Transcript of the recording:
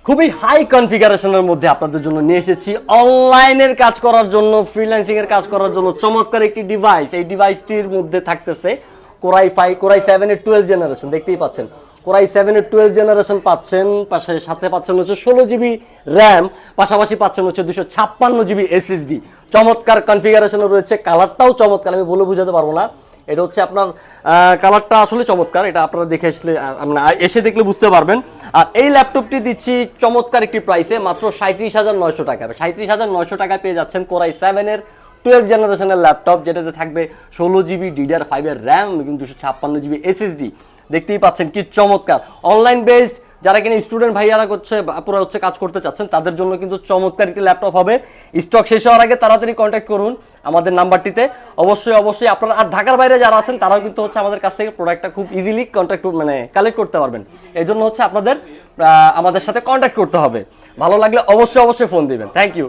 খুবই হাই কনফিগারেশনের মধ্যে আপনাদের জন্য নিয়ে এসেছি অনলাইনের কাজ করার জন্য, ফ্রিল্যান্সিং এর কাজ করার জন্য চমৎকার একটি ডিভাইস। এই ডিভাইসটির মধ্যে থাকতেছে কোরাই 7 এর 12 জেনারেশন, দেখতেই পাচ্ছেন কোরাই 7 এর 12 জেনারেশন পাচ্ছেন, সাথে পাচ্ছেন হচ্ছে 16 জিবি র্যাম, পাশাপাশি পাচ্ছেন হচ্ছে 256 জিবি এসএসডি। চমৎকার কনফিগারেশনে রয়েছে, কালারটাও চমৎকার, আমি বলে বোঝাতে পারবো না। এটা হচ্ছে আপনার কালারটা আসলে চমৎকার, এটা আপনারা দেখে আসলে এসে দেখলে বুঝতে পারবেন। আর এই ল্যাপটপটি দিচ্ছি চমৎকার একটি প্রাইসে, মাত্র 37,900 টাকা। 37,900 টাকায় পেয়ে যাচ্ছেন কোরাই 7 এর 12 জেনারেশনের ল্যাপটপ, যেটাতে থাকবে 16 জিবি DDR5 এর র্যাম এবং 256 জিবি এসএসডি। দেখতেই পাচ্ছেন কি চমৎকার। অনলাইন বেসড যারা কিনা স্টুডেন্ট ভাইয়ারা করছে, আপুরা হচ্ছে কাজ করতে চাচ্ছেন, তাদের জন্য কিন্তু চমৎকার একটি ল্যাপটপ হবে। স্টক শেষ হওয়ার আগে তাড়াতাড়ি কন্ট্যাক্ট করুন আমাদের নাম্বারটিতে। অবশ্যই আপনারা, আর ঢাকার বাইরে যারা আছেন তারাও কিন্তু হচ্ছে আমাদের কাছ থেকে প্রোডাক্টটা খুব ইজিলি কালেক্ট করতে পারবেন। এই জন্য হচ্ছে আপনাদের আমাদের সাথে কন্ট্যাক্ট করতে হবে। ভালো লাগলে অবশ্যই ফোন দিবেন। Thank you.